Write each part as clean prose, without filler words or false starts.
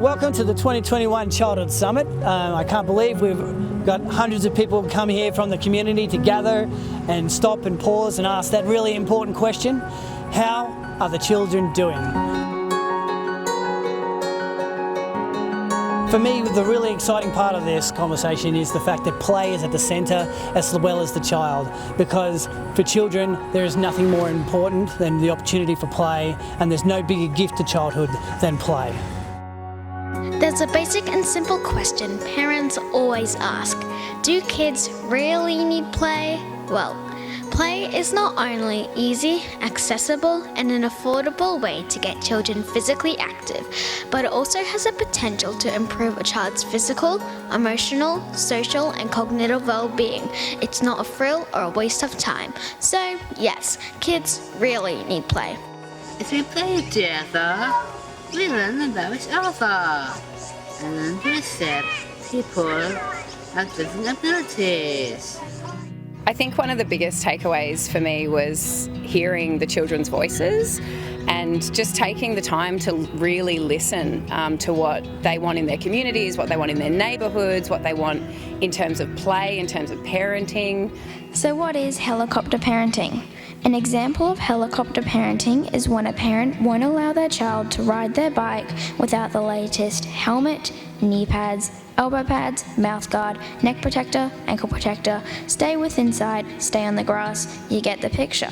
Welcome to the 2021 Childhood Summit. I can't believe we've got hundreds of people come here from the community to gather and stop and pause and ask that really important question: how are the children doing? For me, the really exciting part of this conversation is the fact that play is at the centre as well as the child, because for children there is nothing more important than the opportunity for play, and there's no bigger gift to childhood than play. There's a basic and simple question parents always ask: do kids really need play? Well, play is not only easy, accessible, and an affordable way to get children physically active, but it also has a potential to improve a child's physical, emotional, social, and cognitive well-being. It's not a thrill or a waste of time. So, yes, kids really need play. As we play together, we learn about each other and learn to accept people have different abilities. I think one of the biggest takeaways for me was hearing the children's voices and just taking the time to really listen to what they want in their communities, what they want in their neighbourhoods, what they want in terms of play, in terms of parenting. So what is helicopter parenting? An example of helicopter parenting is when a parent won't allow their child to ride their bike without the latest helmet, knee pads, elbow pads, mouth guard, neck protector, ankle protector, stay within sight, stay on the grass. You get the picture.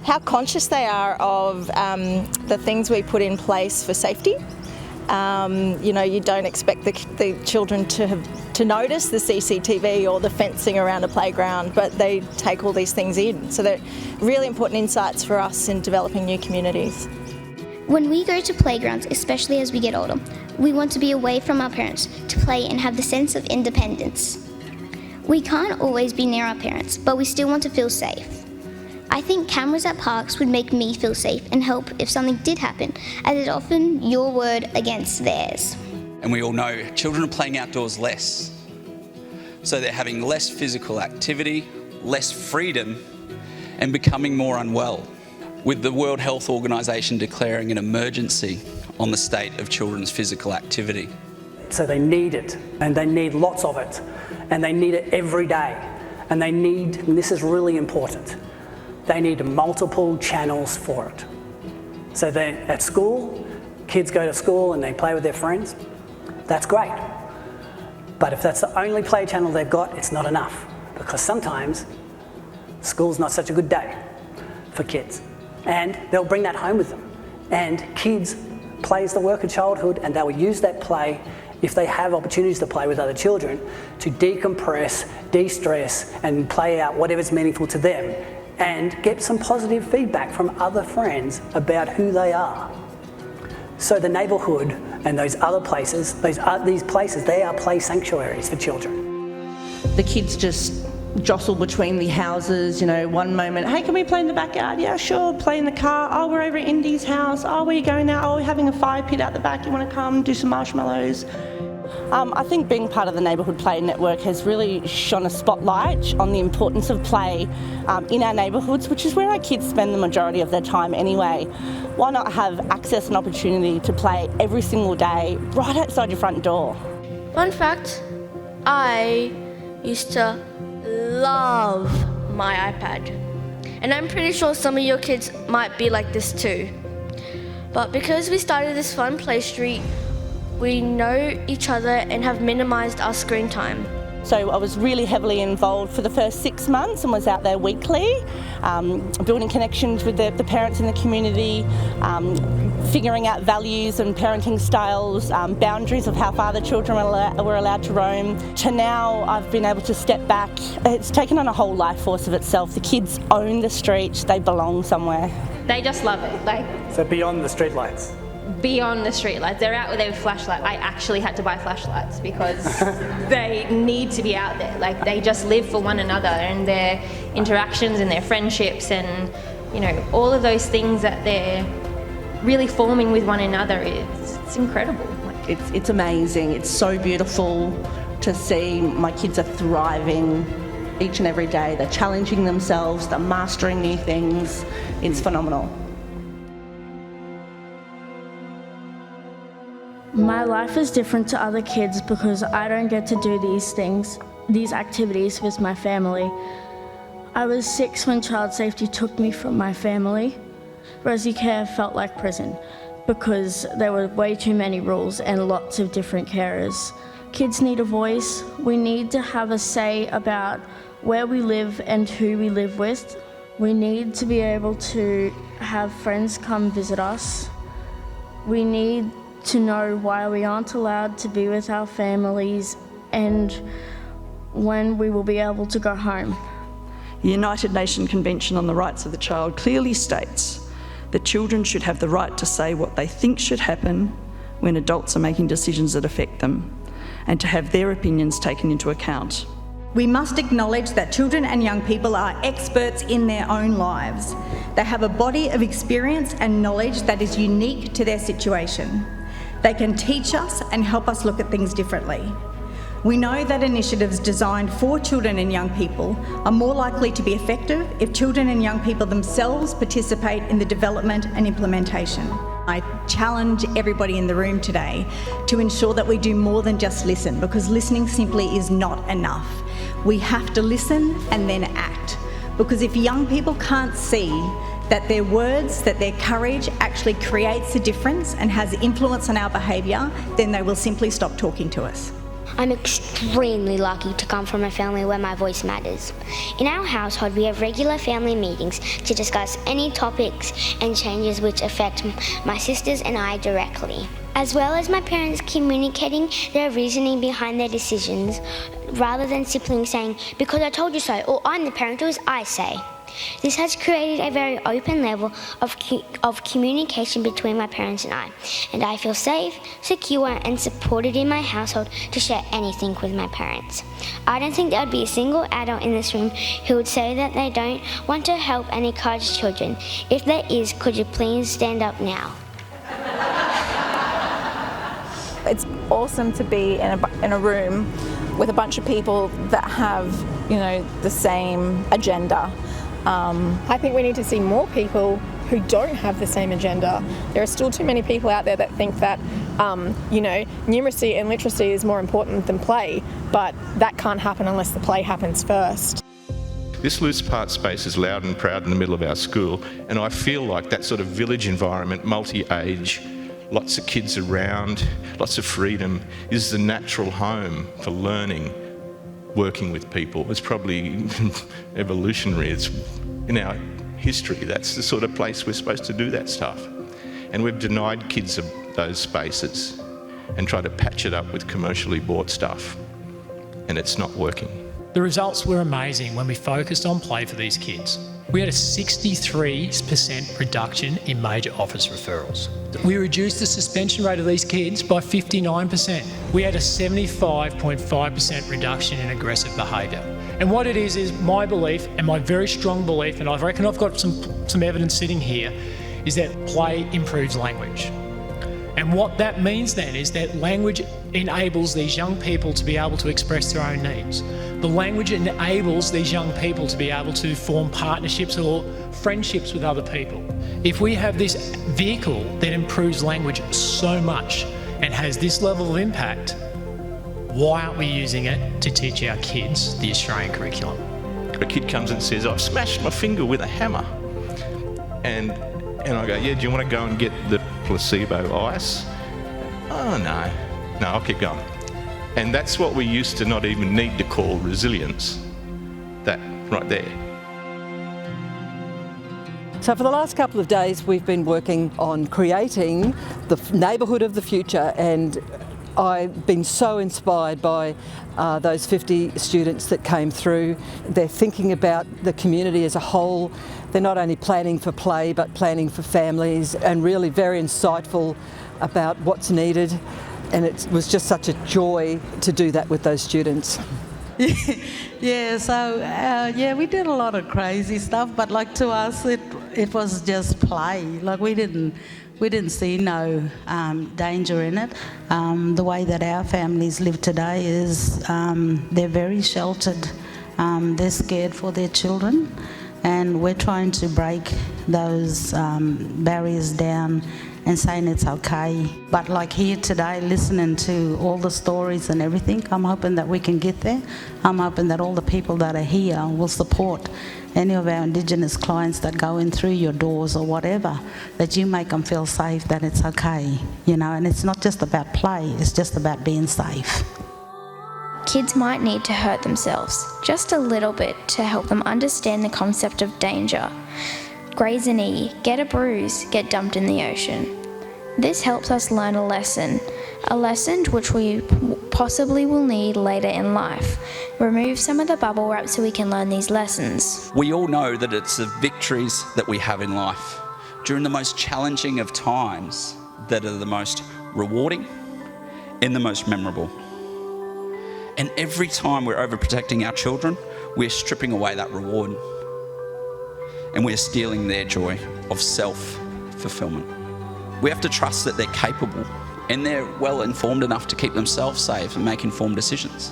How conscious they are of the things we put in place for safety. You don't expect the children to notice the CCTV or the fencing around a playground, but they take all these things in. So they're really important insights for us in developing new communities. When we go to playgrounds, especially as we get older, we want to be away from our parents to play and have the sense of independence. We can't always be near our parents, but we still want to feel safe. I think cameras at parks would make me feel safe and help if something did happen, as it's often your word against theirs. And we all know children are playing outdoors less. So they're having less physical activity, less freedom, and becoming more unwell, with the World Health Organization declaring an emergency on the state of children's physical activity. So they need it, and they need lots of it, and they need it every day. And they need, and this is really important, they need multiple channels for it. So they're at school, kids go to school and they play with their friends. That's great. But if that's the only play channel they've got, it's not enough, because sometimes school's not such a good day for kids. And they'll bring that home with them. And kids, play is the work of childhood, and they will use that play, if they have opportunities to play with other children, to decompress, de-stress, and play out whatever's meaningful to them, and get some positive feedback from other friends about who they are. So the neighbourhood and those other places, these places, they are play sanctuaries for children. The kids just jostle between the houses, one moment, hey, can we play in the backyard? Yeah, sure, play in the car. Oh, we're over at Indy's house. Oh, where are you going now? Oh, we're having a fire pit out the back. You want to come do some marshmallows? I think being part of the Neighbourhood Play Network has really shone a spotlight on the importance of play in our neighbourhoods, which is where our kids spend the majority of their time anyway. Why not have access and opportunity to play every single day right outside your front door? Fun fact, I used to love my iPad. And I'm pretty sure some of your kids might be like this too. But because we started this fun play street, we know each other and have minimized our screen time. So I was really heavily involved for the first 6 months and was out there weekly, building connections with the parents in the community, figuring out values and parenting styles, boundaries of how far the children were allowed to roam. To now I've been able to step back. It's taken on a whole life force of itself. The kids own the streets, they belong somewhere. They just love it. So beyond the streetlights? Beyond the streetlights. They're out with their flashlight. I actually had to buy flashlights because they need to be out there. They just live for one another and their interactions and their friendships and, all of those things that they're really forming with one another. It's incredible. It's amazing. It's so beautiful to see my kids are thriving each and every day. They're challenging themselves, they're mastering new things. It's phenomenal. My life is different to other kids because I don't get to do these activities with my family. I was 6 when child safety took me from my family. Resi care felt like prison because there were way too many rules and lots of different carers. Kids need a voice. We need to have a say about where we live and who we live with. We need to be able to have friends come visit us. We need to know why we aren't allowed to be with our families and when we will be able to go home. The United Nations Convention on the Rights of the Child clearly states that children should have the right to say what they think should happen when adults are making decisions that affect them, and to have their opinions taken into account. We must acknowledge that children and young people are experts in their own lives. They have a body of experience and knowledge that is unique to their situation. They can teach us and help us look at things differently. We know that initiatives designed for children and young people are more likely to be effective if children and young people themselves participate in the development and implementation. I challenge everybody in the room today to ensure that we do more than just listen, because listening simply is not enough. We have to listen and then act, because if young people can't see that their words, that their courage actually creates a difference and has influence on our behaviour, then they will simply stop talking to us. I'm extremely lucky to come from a family where my voice matters. In our household, we have regular family meetings to discuss any topics and changes which affect my sisters and I directly. As well as my parents communicating their reasoning behind their decisions, rather than simply saying, because I told you so, or I'm the parent, it was I say. This has created a very open level of communication between my parents and I feel safe, secure and supported in my household to share anything with my parents. I don't think there would be a single adult in this room who would say that they don't want to help and encourage children. If there is, could you please stand up now? It's awesome to be in a room with a bunch of people that have, the same agenda. I think we need to see more people who don't have the same agenda. There are still too many people out there that think that, numeracy and literacy is more important than play, but that can't happen unless the play happens first. This loose part space is loud and proud in the middle of our school, and I feel like that sort of village environment, multi-age, lots of kids around, lots of freedom, is the natural home for learning. Working with people. It's probably evolutionary. It's in our history. That's the sort of place we're supposed to do that stuff. And we've denied kids of those spaces and tried to patch it up with commercially bought stuff. And it's not working. The results were amazing when we focused on play for these kids. We had a 63% reduction in major office referrals. We reduced the suspension rate of these kids by 59%. We had a 75.5% reduction in aggressive behaviour. And what it is my belief, and my very strong belief, and I reckon I've got some evidence sitting here, is that play improves language. And what that means then is that language enables these young people to be able to express their own needs. The language enables these young people to be able to form partnerships or friendships with other people. If we have this vehicle that improves language so much and has this level of impact, why aren't we using it to teach our kids the Australian curriculum? A kid comes and says, I've smashed my finger with a hammer. And I go, yeah, do you want to go and get the placebo ice? Oh, no, I'll keep going. And that's what we used to not even need to call resilience. That right there. So for the last couple of days, we've been working on creating the neighbourhood of the future, and I've been so inspired by those 50 students that came through. They're thinking about the community as a whole. They're not only planning for play, but planning for families, and really very insightful about what's needed. And it was just such a joy to do that with those students. Yeah, so we did a lot of crazy stuff, but like to us, it was just play. Like we didn't see no danger in it. The way that our families live today is they're very sheltered. They're scared for their children, and we're trying to break those barriers down and saying it's okay. But like here today, listening to all the stories and everything, I'm hoping that we can get there. I'm hoping that all the people that are here will support any of our Indigenous clients that go in through your doors or whatever, that you make them feel safe, that it's okay, you know, and it's not just about play, it's just about being safe. Kids might need to hurt themselves just a little bit to help them understand the concept of danger. Graze a knee, get a bruise, get dumped in the ocean. This helps us learn a lesson which we possibly will need later in life. Remove some of the bubble wrap so we can learn these lessons. We all know that it's the victories that we have in life during the most challenging of times that are the most rewarding and the most memorable. And every time we're overprotecting our children, we're stripping away that reward. And we're stealing their joy of self-fulfillment. We have to trust that they're capable and they're well informed enough to keep themselves safe and make informed decisions.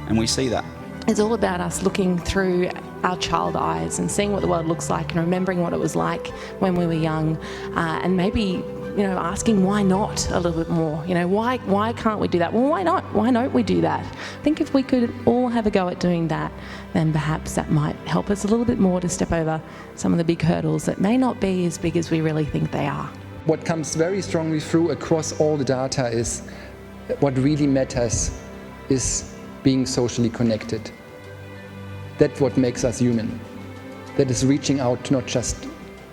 And we see that. It's all about us looking through our child eyes and seeing what the world looks like and remembering what it was like when we were young, and maybe, you know, asking why not a little bit more. You know, why can't we do that? Well, why not? Why don't we do that? I think if we could all have a go at doing that, then perhaps that might help us a little bit more to step over some of the big hurdles that may not be as big as we really think they are. What comes very strongly through across all the data is what really matters is being socially connected. That's what makes us human. That is reaching out not just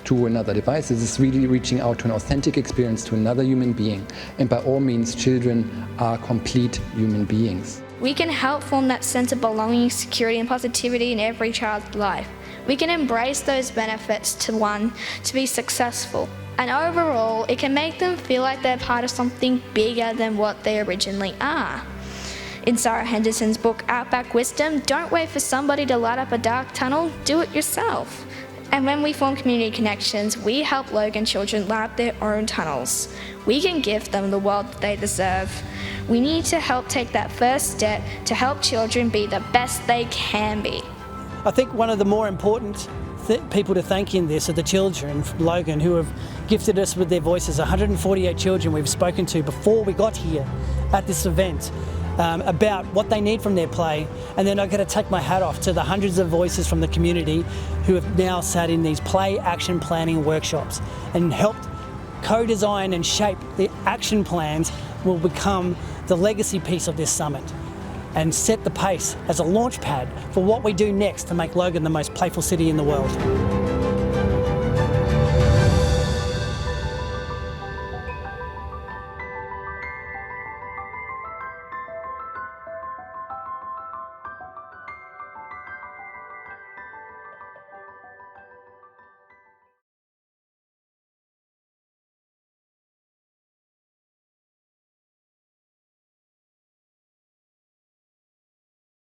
to another device, this is really reaching out to an authentic experience to another human being. And by all means, children are complete human beings. We can help form that sense of belonging, security and positivity in every child's life. We can embrace those benefits to be successful. And overall, it can make them feel like they're part of something bigger than what they originally are. In Sarah Henderson's book, Outback Wisdom, don't wait for somebody to light up a dark tunnel, do it yourself. And when we form community connections, we help Logan children light up their own tunnels. We can give them the world that they deserve. We need to help take that first step to help children be the best they can be. I think one of the more important people to thank in this are the children from Logan who have gifted us with their voices. 148 children we've spoken to before we got here at this event about what they need from their play. And then I've got to take my hat off to the hundreds of voices from the community who have now sat in these play action planning workshops and helped co-design and shape the action plans will become the legacy piece of this summit and set the pace as a launch pad for what we do next to make Logan the most playful city in the world.